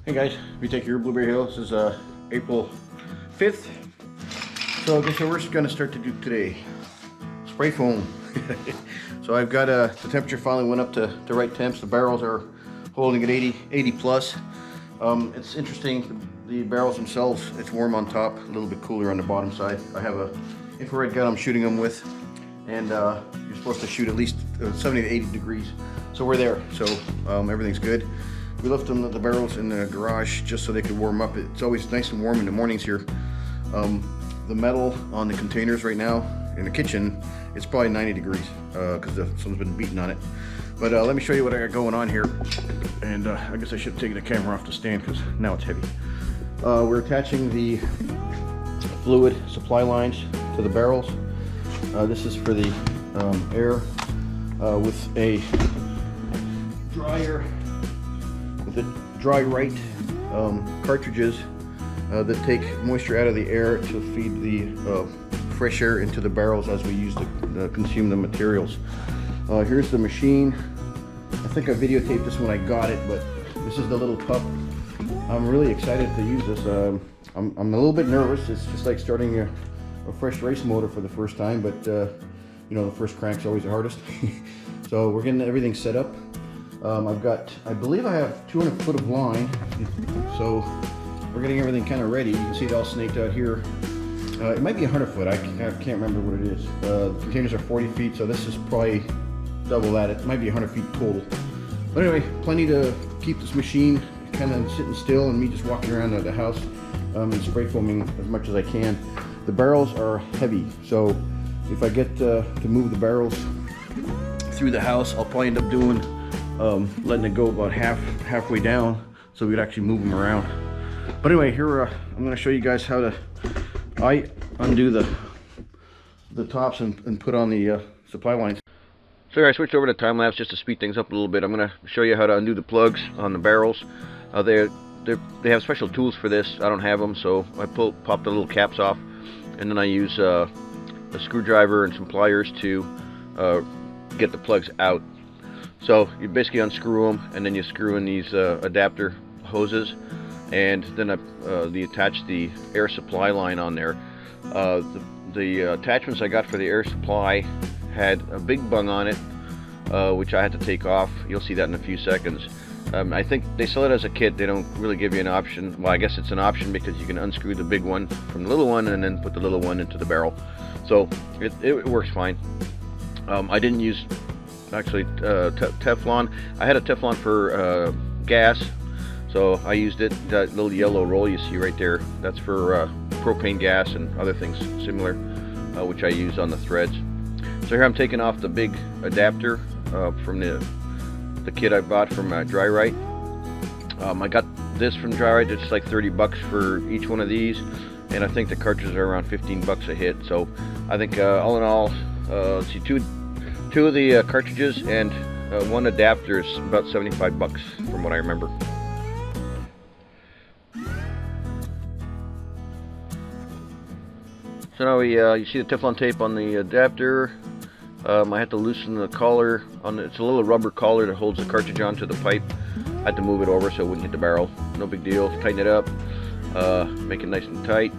Hey guys, we take your Blueberry Hill. This is April 5th. So guess what we're going to start to do today? Spray foam. So I've got the temperature finally went up to the right temps. The barrels are holding at 80 plus. It's interesting, the barrels themselves, it's warm on top, a little bit cooler on the bottom side. I have a infrared gun I'm shooting them with, and you're supposed to shoot at least 70 to 80 degrees. So we're there, so everything's good. We left them, the barrels in the garage just so they could warm up. It's always nice and warm in the mornings here. The metal on the containers right now in the kitchen, it's probably 90 degrees because someone's been beating on it. But let me show you what I got going on here. And I guess I should have taken the camera off the stand because now it's heavy. We're attaching the fluid supply lines to the barrels. This is for the air with a dryer. The dry right cartridges that take moisture out of the air to feed the fresh air into the barrels as we use to consume the materials. Here's the machine. I think I videotaped this when I got it, but this is the LIL-PUP. I'm really excited to use this. I'm a little bit nervous. It's just like starting a fresh race motor for the first time, but you know, the first crank's always the hardest. So we're getting everything set up. I believe I have 200 foot of line, so we're getting everything kind of ready. You can see it all snaked out here. It might be 100 foot, I can't remember what it is. The containers are 40 feet, so this is probably double that. It might be 100 feet total. But anyway, plenty to keep this machine kind of sitting still and me just walking around the house and spray foaming as much as I can. The barrels are heavy, so if I get to move the barrels through the house, I'll probably end up doing letting it go about halfway down so we could actually move them around. But anyway, here I'm going to show you guys how to undo the tops and put on the supply lines. So here I switched over to time lapse just to speed things up a little bit. I'm going to show you how to undo the plugs on the barrels. They have special tools for this. I don't have them, so I pop the little caps off, and then I use a screwdriver and some pliers to get the plugs out. So you basically unscrew them, and then you screw in these adapter hoses, and then you attach the air supply line on there. The attachments I got for the air supply had a big bung on it, which I had to take off. You'll see that in a few seconds. I think they sell it as a kit. They don't really give you an option. Well, I guess it's an option because you can unscrew the big one from the little one and then put the little one into the barrel. So it works fine. I didn't use actually Teflon. I had a Teflon for gas, so I used it. That little yellow roll you see right there, that's for propane gas and other things similar, which I use on the threads. So here I'm taking off the big adapter from the kit I bought from Dry Right. I got this from Dry Right. It's like 30 bucks for each one of these, and I think the cartridges are around 15 bucks a hit. So I think all in all, let's see, two of the cartridges and one adapter is about 75 bucks from what I remember. So now you see the Teflon tape on the adapter. I had to loosen the collar on it's a little rubber collar that holds the cartridge onto the pipe. I had to move it over so it wouldn't hit the barrel. No big deal. Tighten it up, make it nice and tight.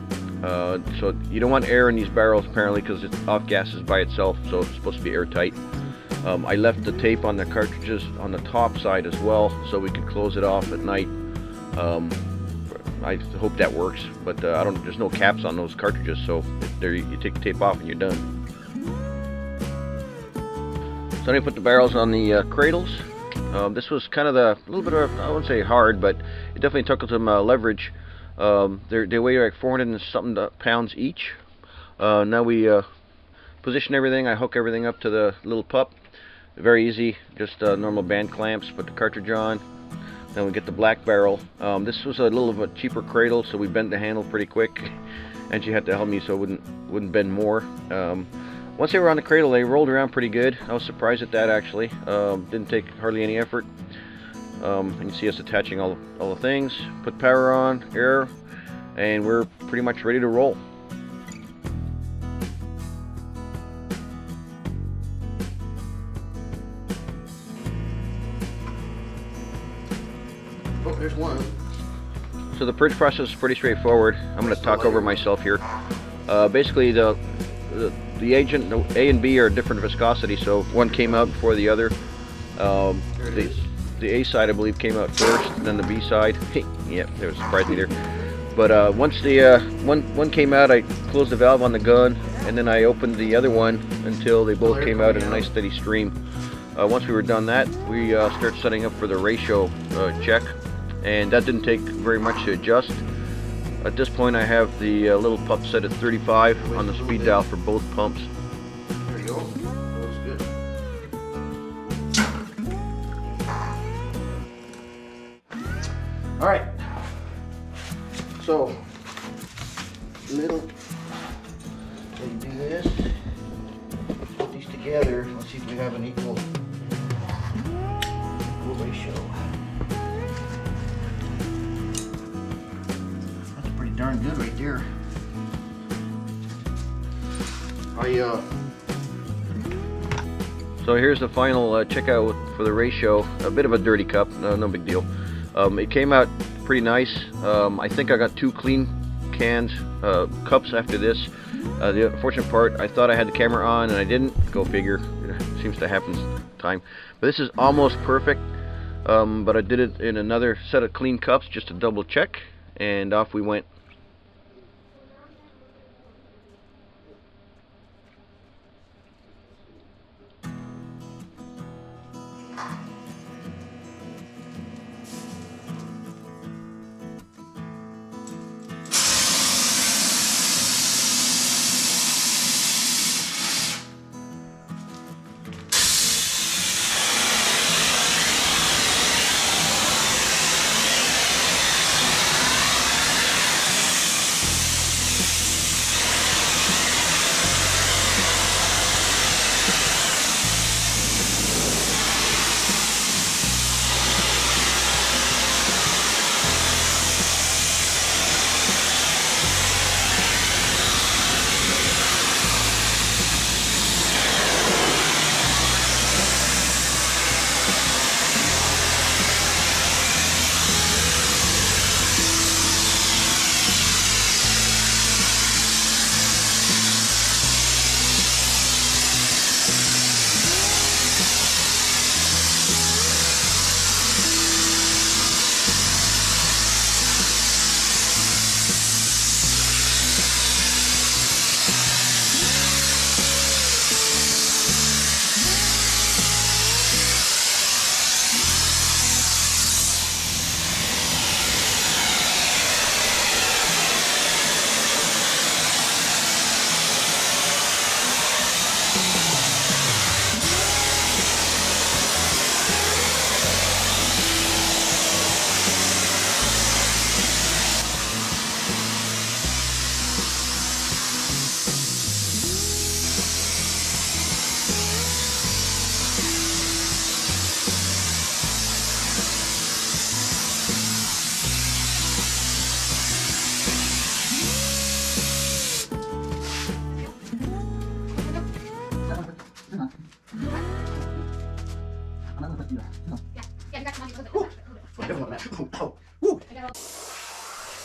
So you don't want air in these barrels apparently because it off gases by itself, so it's supposed to be airtight. I left the tape on the cartridges on the top side as well so we could close it off at night. I hope that works, but there's no caps on those cartridges, so you take the tape off and you're done. So then I put the barrels on the cradles. This was kind of a little bit of, I wouldn't say hard, but it definitely took some leverage. They weigh like 400 and something pounds each. Now we position everything. I hook everything up to the LIL-PUP. Very easy, just normal band clamps. Put the cartridge on. Then we get the black barrel. This was a little of a cheaper cradle, so we bent the handle pretty quick, and she had to help me so it wouldn't bend more. Once they were on the cradle, they rolled around pretty good. I was surprised at that actually. Didn't take hardly any effort. And you see us attaching all the things. Put power on, air, and we're pretty much ready to roll. Oh, there's one. So the purge process is pretty straightforward. I'm going to talk over myself here. Basically, the agent A and B are different viscosity, so one came out before the other. The A side, I believe, came out first, and then the B side. Yeah, there was surprised me there. But once the one came out, I closed the valve on the gun, and then I opened the other one until they both came out in a nice steady stream. Once we were done that, we started setting up for the ratio check, and that didn't take very much to adjust. At this point, I have the LIL-PUP set at 35 on the speed dial for both pumps. There you go. Looks good. All right. So, little, we do this. Put these together. Let's see if we have an equal ratio. That's pretty darn good right there. So here's the final checkout for the ratio. A bit of a dirty cup, no big deal. It came out pretty nice. I think I got 2 clean cans, cups after this. The unfortunate part, I thought I had the camera on and I didn't. Go figure. It seems to happen time. But this is almost perfect. But I did it in another set of clean cups just to double check, and off we went.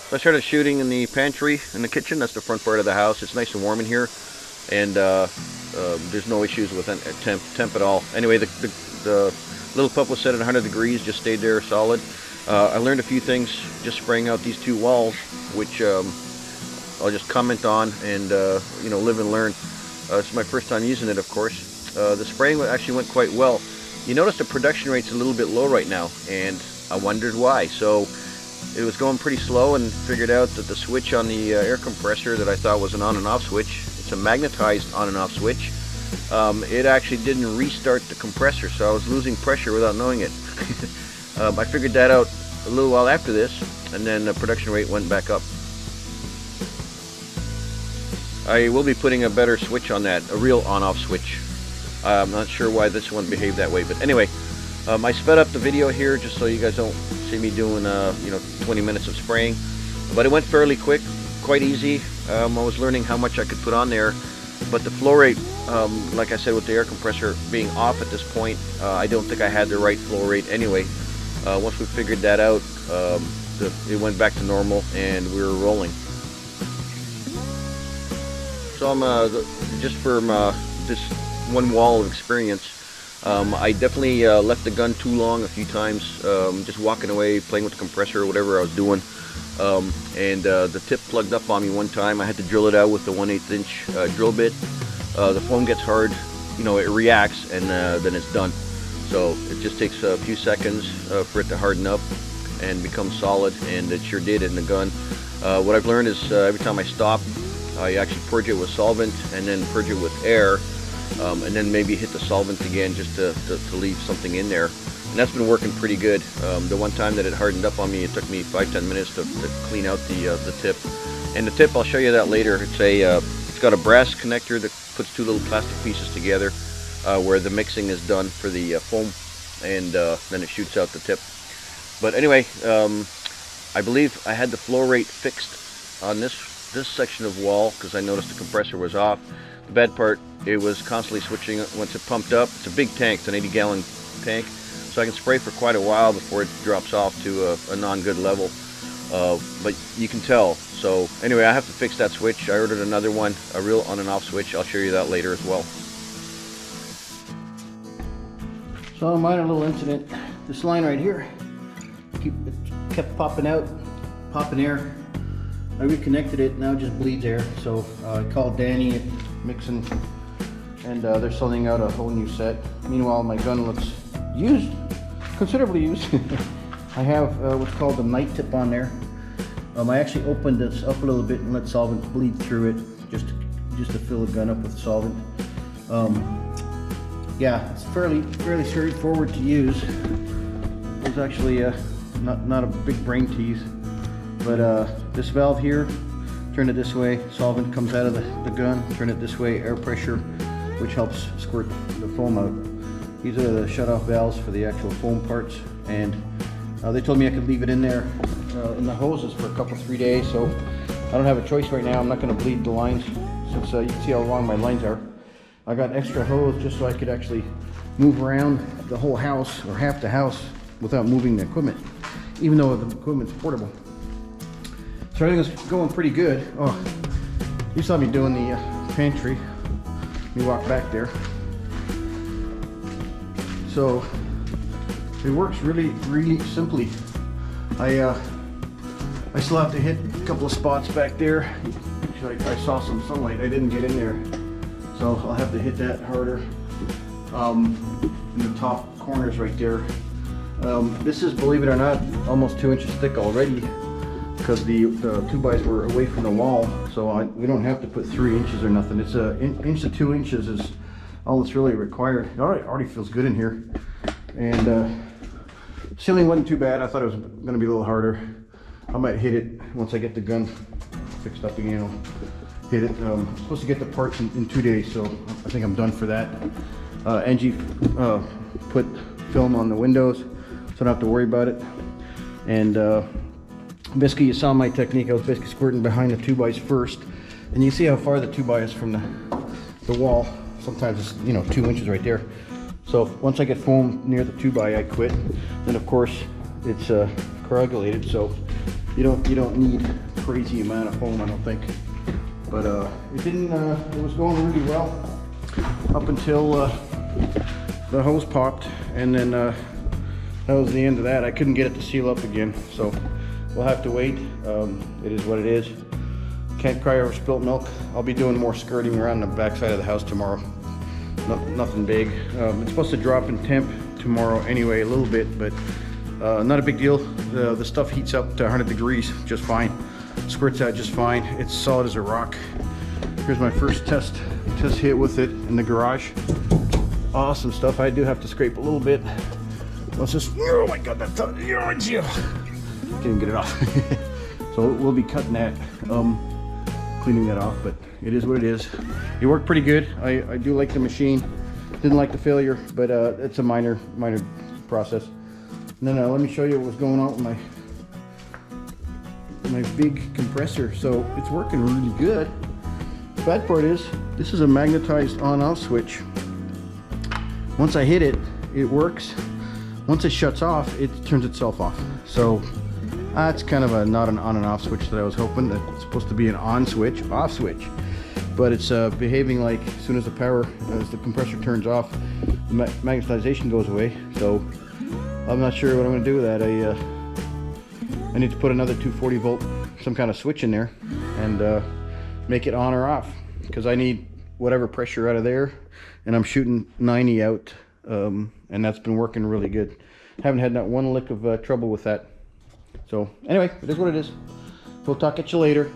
So I started shooting in the pantry, in the kitchen. That's the front part of the house. It's nice and warm in here, and there's no issues with temp at all. Anyway, the LIL-PUP was set at 100 degrees, just stayed there solid. I learned a few things just spraying out these 2 walls, which I'll just comment on and you know, live and learn. This is my first time using it, of course. The spraying actually went quite well. You notice the production rate's a little bit low right now, and I wondered why. So it was going pretty slow, and figured out that the switch on the air compressor that I thought was an on and off switch, it's a magnetized on and off switch. It actually didn't restart the compressor, so I was losing pressure without knowing it. I figured that out a little while after this, and then the production rate went back up. I will be putting a better switch on that, a real on-off switch. I'm not sure why this one behaved that way, but anyway, I sped up the video here just so you guys don't see me doing you know, 20 minutes of spraying, but it went fairly quick, quite easy. I was learning how much I could put on there, but the flow rate, like I said, with the air compressor being off at this point, I don't think I had the right flow rate anyway. Once we figured that out, it went back to normal and we were rolling. So I'm just from this one wall of experience, I definitely left the gun too long a few times, just walking away, playing with the compressor or whatever I was doing. And the tip plugged up on me one time. I had to drill it out with the 1/8 inch drill bit. The foam gets hard, you know, it reacts, and then it's done. So it just takes a few seconds for it to harden up and become solid, and it sure did in the gun. What I've learned is every time I stop, I actually purge it with solvent and then purge it with air, and then maybe hit the solvent again just to leave something in there. And that's been working pretty good. The one time that it hardened up on me, it took me 5-10 minutes to clean out the tip. And the tip, I'll show you that later. It's got a brass connector that puts two little plastic pieces together where the mixing is done for the foam, and then it shoots out the tip. But anyway, I believe I had the flow rate fixed on this section of wall because I noticed the compressor was off. The bad part, it was constantly switching once it pumped up. It's a big tank, it's an 80-gallon tank, so I can spray for quite a while before it drops off to a non-good level. But you can tell. So anyway, I have to fix that switch. I ordered another one, a real on and off switch. I'll show you that later as well. So a minor little incident. This line right here, it kept popping out, popping air. I reconnected it, now it just bleeds air. So I called Danny at Mixsyn, and they're sending out a whole new set. Meanwhile, my gun looks used, considerably used. I have what's called the night tip on there. I actually opened this up a little bit and let solvent bleed through it, just to fill the gun up with solvent. Yeah, it's fairly straightforward to use. It's actually not a big brain tease, but this valve here, turn it this way, solvent comes out of the gun. Turn it this way, air pressure, which helps squirt the foam out. These are the shut-off valves for the actual foam parts, and they told me I could leave it in there in the hoses for a couple, 3 days. So I don't have a choice right now. I'm not going to bleed the lines, since you can see how long my lines are. I got extra hose just so I could actually move around the whole house, or half the house, without moving the equipment, even though the equipment's portable. So everything's going pretty good. Oh, you saw me doing the pantry. Let me walk back there. So it works really simply. I still have to hit a couple of spots back there. I saw some sunlight. I didn't get in there, so I'll have to hit that harder. In the top corners right there. This is, believe it or not, almost 2 inches thick already, because the 2x were away from the wall, so we don't have to put 3 inches or nothing. It's an inch to 2 inches is all that's really required. It already feels good in here, and ceiling wasn't too bad. I thought it was going to be a little harder. I might hit it once I get the gun fixed up again. I'll hit it. I'm supposed to get the parts in 2 days, so I think I'm done for that. Angie put film on the windows, so I don't have to worry about it. And basically, you saw my technique. I was basically squirting behind the 2x first, and you see how far the 2x is from the wall. Sometimes it's 2 inches right there. So once I get foam near the 2x, I quit. Then of course it's coagulated, so you don't need crazy amount of foam, I don't think. But it didn't. It was going really well up until the hose popped, and then that was the end of that. I couldn't get it to seal up again, so we'll have to wait. It is what it is. Can't cry over spilt milk. I'll be doing more skirting around the backside of the house tomorrow. Nothing big. It's supposed to drop in temp tomorrow anyway, a little bit, but not a big deal. The stuff heats up to 100 degrees just fine. Squirts out just fine. It's solid as a rock. Here's my first test hit with it in the garage. Awesome stuff. I do have to scrape a little bit. Let's just, oh my god, that's can't even get it off. So we'll be cutting that, cleaning that off, but it is what it is. It worked pretty good. I do like the machine. Didn't like the failure, but it's a minor process. And then let me show you what's going on with my big compressor. So it's working really good. The bad part is, this is a magnetized on-off switch. Once I hit it, it works. Once it shuts off, it turns itself off. So It's kind of a not an on and off switch that I was hoping. It's supposed to be an on switch, off switch, but it's behaving like as soon as the power, as the compressor turns off, the magnetization goes away. So I'm not sure what I'm going to do with that. I need to put another 240 volt, some kind of switch in there, and make it on or off, because I need whatever pressure out of there, and I'm shooting 90 out, and that's been working really good. Haven't had not one lick of trouble with that. So anyway, it is what it is. We'll talk at you later.